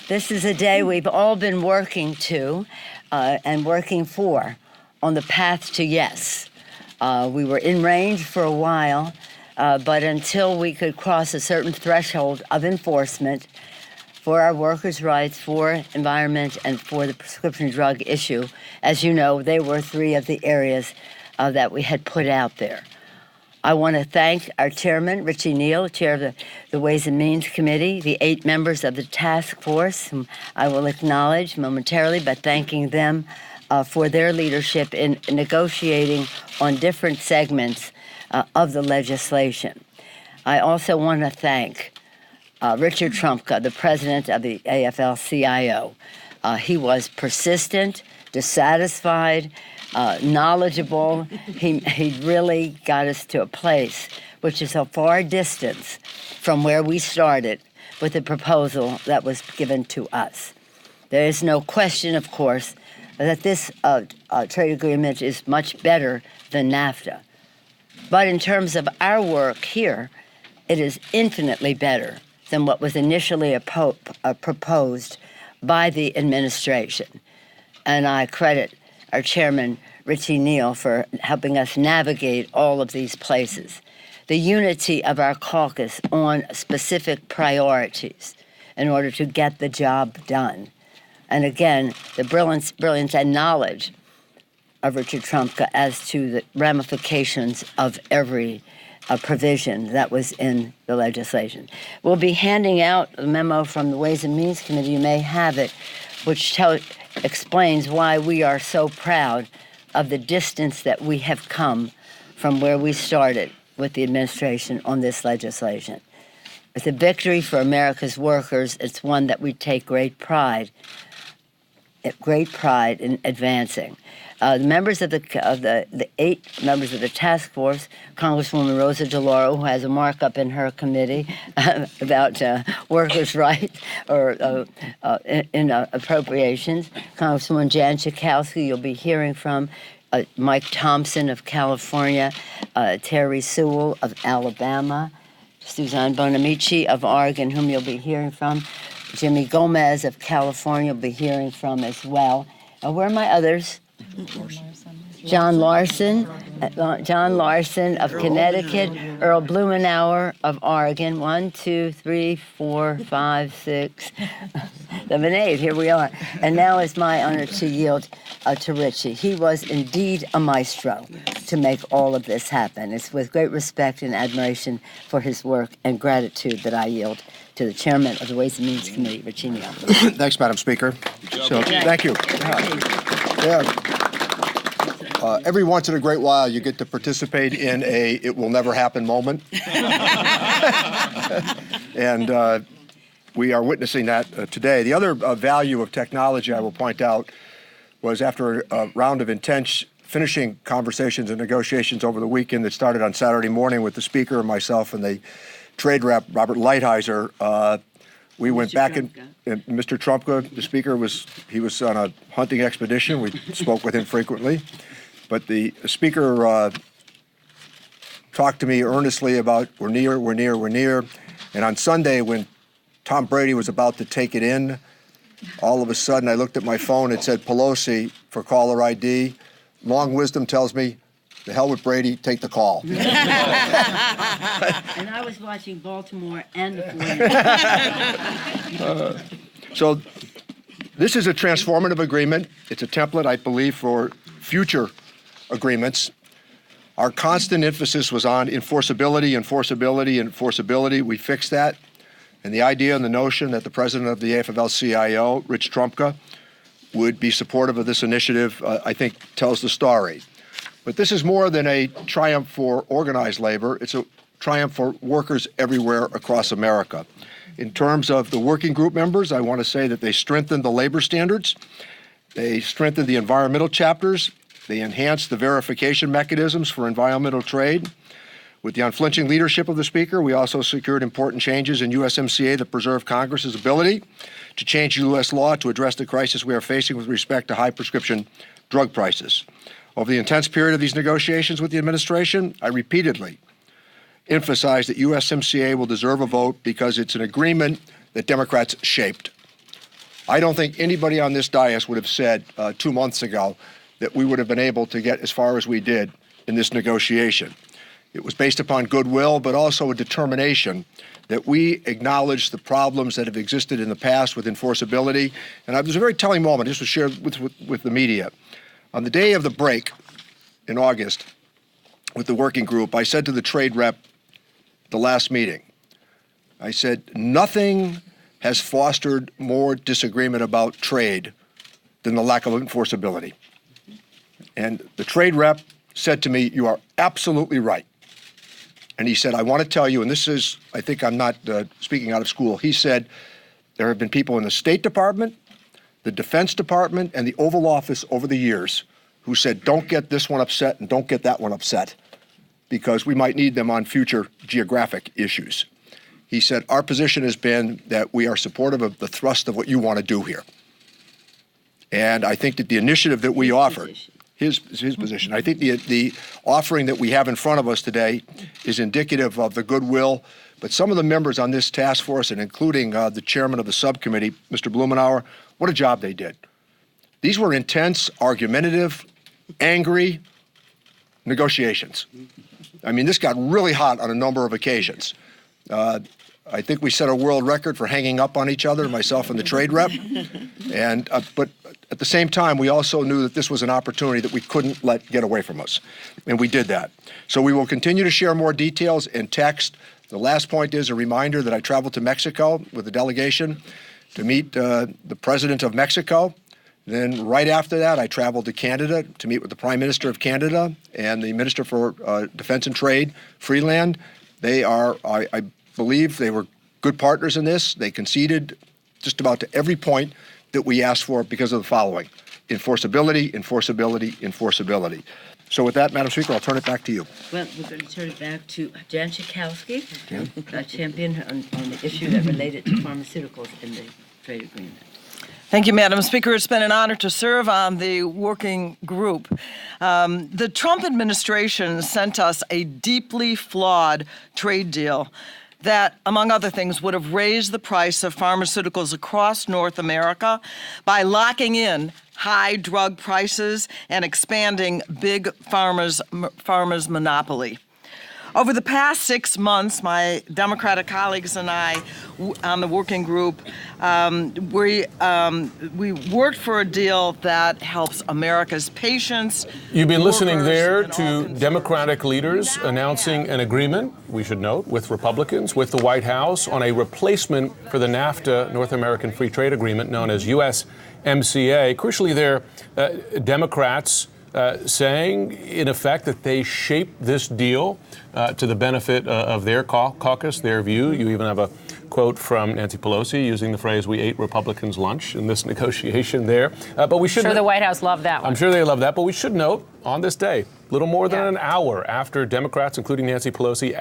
This is a day we've all been working to and working for on the path to yes. We were in range for a while, but until we could cross a certain threshold of enforcement for our workers' rights, for environment, and for the prescription drug issue, as you know, they were three of the areas that we had put out there. I want to thank our chairman, Richie Neal, chair of the Ways and Means Committee, the 8 members of the task force, whom I will acknowledge momentarily, but thanking them for their leadership in negotiating on different segments of the legislation. I also want to thank Richard Trumka, the president of the AFL-CIO. He was persistent, dissatisfied, knowledgeable. He really got us to a place which is a far distance from where we started with the proposal that was given to us. There is no question, of course, that this trade agreement is much better than NAFTA. But in terms of our work here, it is infinitely better than what was initially proposed by the administration. And I credit our chairman, Richie Neal, for helping us navigate all of these places. The unity of our caucus on specific priorities in order to get the job done. And again, the brilliance and knowledge of Richard Trumka as to the ramifications of every provision that was in the legislation. We'll be handing out a memo from the Ways and Means Committee, you may have it, which explains why we are so proud of the distance that we have come from where we started with the administration on this legislation. It's a victory for America's workers. It's one that we take great pride in advancing. The members of the 8 members of the task force, Congresswoman Rosa DeLauro, who has a markup in her committee about workers' rights or in appropriations, Congresswoman Jan Schakowsky, you'll be hearing from, Mike Thompson of California, Terry Sewell of Alabama, Suzanne Bonamici of Oregon, whom you'll be hearing from, Jimmy Gomez of California will be hearing from as well. Where are my others? John Larson of Connecticut, Earl Blumenauer of Oregon. 1, 2, 3, 4, 5, 6, 7, 8. Here we are. And now it's my honor to yield to Richie. He was indeed a maestro to make all of this happen. It's with great respect and admiration for his work and gratitude that I yield to the chairman of the Ways and Means Committee, Richie Neal. Thanks, Madam Speaker. So, thank you. Every once in a great while, you get to participate in a "it will never happen" moment. And we are witnessing that today. The other value of technology, I will point out, was after a round of intense finishing conversations and negotiations over the weekend that started on Saturday morning with the Speaker and myself and the trade rep, Robert Lighthizer, we went back and Mr. Trumka, the Speaker, was on a hunting expedition. We spoke with him frequently. But the Speaker talked to me earnestly about we're near. And on Sunday, when Tom Brady was about to take it in, all of a sudden I looked at my phone. It said Pelosi for caller ID. Long wisdom tells me, the hell with Brady, take the call. And I was watching Baltimore and the 49ers. So this is a transformative agreement. It's a template, I believe, for future agreements. Our constant emphasis was on enforceability. We fixed that. And the idea and the notion that the president of the AFL-CIO, Rich Trumka, would be supportive of this initiative, I think, tells the story. But this is more than a triumph for organized labor. It's a triumph for workers everywhere across America. In terms of the working group members, I want to say that they strengthened the labor standards. They strengthened the environmental chapters. They enhanced the verification mechanisms for environmental trade. With the unflinching leadership of the Speaker, we also secured important changes in USMCA that preserve Congress's ability to change U.S. law to address the crisis we are facing with respect to high prescription drug prices. Over the intense period of these negotiations with the administration, I repeatedly emphasized that USMCA will deserve a vote because it's an agreement that Democrats shaped. I don't think anybody on this dais would have said 2 months ago that we would have been able to get as far as we did in this negotiation. It was based upon goodwill, but also a determination that we acknowledge the problems that have existed in the past with enforceability. And there's a very telling moment. This was shared with the media. On the day of the break in August with the working group, I said to the trade rep at the last meeting, I said, nothing has fostered more disagreement about trade than the lack of enforceability. And the trade rep said to me, you are absolutely right. And he said, I want to tell you, and this is, I think I'm not speaking out of school, he said, there have been people in the State Department, the Defense Department, and the Oval Office over the years who said, don't get this one upset and don't get that one upset, because we might need them on future geographic issues. He said, our position has been that we are supportive of the thrust of what you want to do here. And I think that the initiative that we offered, his position, I think the offering that we have in front of us today is indicative of the goodwill. But some of the members on this task force, and including the chairman of the subcommittee, Mr. Blumenauer, what a job they did. These were intense, argumentative, angry negotiations. I mean, this got really hot on a number of occasions. I think we set a world record for hanging up on each other, myself and the trade rep. And but at the same time, we also knew that this was an opportunity that we couldn't let get away from us. And we did that. So we will continue to share more details in text. The last point is a reminder that I traveled to Mexico with a delegation to meet the president of Mexico. Then right after that, I traveled to Canada to meet with the Prime Minister of Canada and the Minister for Defense and Trade, Freeland. They are, I believe they were good partners in this. They conceded just about to every point that we asked for because of the following: enforceability, enforceability, enforceability. So with that, Madam Speaker, I'll turn it back to you. Well, we're going to turn it back to Jan Schakowsky, champion on the issue that related to pharmaceuticals in the trade agreement. Thank you, Madam Speaker. It's been an honor to serve on the working group. The Trump administration sent us a deeply flawed trade deal that, among other things, would have raised the price of pharmaceuticals across North America by locking in high drug prices and expanding big pharma's monopoly. Over the past 6 months, my Democratic colleagues and I on the working group, we worked for a deal that helps America's patients. You've been listening there to Democratic leaders announcing an agreement, we should note, with Republicans, with the White House on a replacement for the NAFTA, North American Free Trade Agreement, known as USMCA. Crucially, there, Democrats saying, in effect, that they shaped this deal to the benefit of their caucus, their view. You even have a quote from Nancy Pelosi using the phrase, we ate Republicans' lunch in this negotiation there. But we should... I'm sure the White House loved that one. I'm sure they love that. But we should note, on this day, little more than an hour after Democrats, including Nancy Pelosi,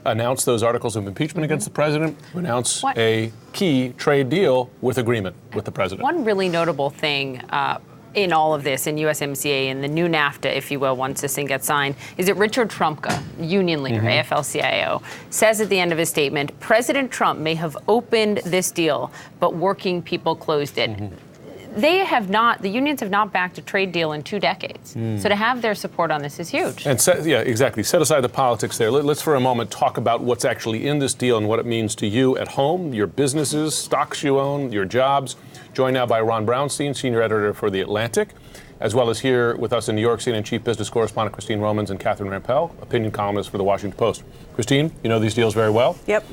announced those articles of impeachment against the president, announce a key trade deal with agreement with the president. One really notable thing in all of this, in USMCA, in the new NAFTA, if you will, once this thing gets signed, is that Richard Trumka, union leader, AFL-CIO, says at the end of his statement, President Trump may have opened this deal, but working people closed it. They have not, the unions have not backed a trade deal in 2 decades. So to have their support on this is huge. And yeah, exactly. Set aside the politics there. Let's for a moment talk about what's actually in this deal and what it means to you at home, your businesses, stocks you own, your jobs. Joined now by Ron Brownstein, senior editor for The Atlantic, as well as here with us in New York, CNN chief business correspondent Christine Romans and Catherine Rampell, opinion columnist for The Washington Post. Christine, you know these deals very well. Yep.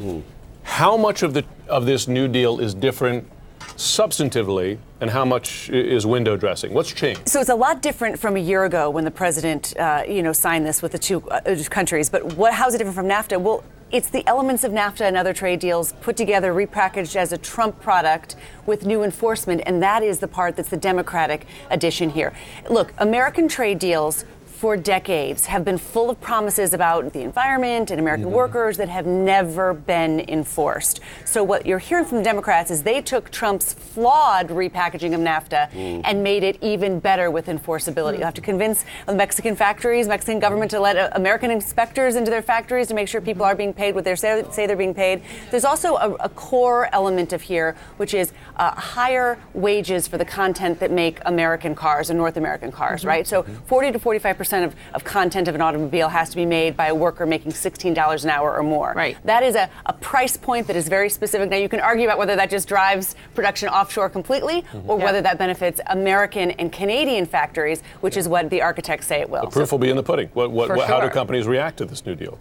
How much of this new deal is different substantively, and how much is window dressing? What's changed? So it's a lot different from a year ago when the president, signed this with the two countries. But how's it different from NAFTA? Well, it's the elements of NAFTA and other trade deals put together, repackaged as a Trump product with new enforcement, and that is the part that's the Democratic addition here. Look, American trade deals for decades have been full of promises about the environment and American workers that have never been enforced. So what you're hearing from the Democrats is they took Trump's flawed repackaging of NAFTA and made it even better with enforceability. You have to convince the Mexican factories, Mexican government to let American inspectors into their factories to make sure people are being paid what they say they're being paid. There's also a core element of here, which is higher wages for the content that make American cars and North American cars, right? So 40 to 45% of content of an automobile has to be made by a worker making $16 an hour or more. Right. That is a price point that is very specific. Now, you can argue about whether that just drives production offshore completely or whether that benefits American and Canadian factories, which is what the architects say it will. The proof will be in the pudding. How do sure. companies react to this new deal?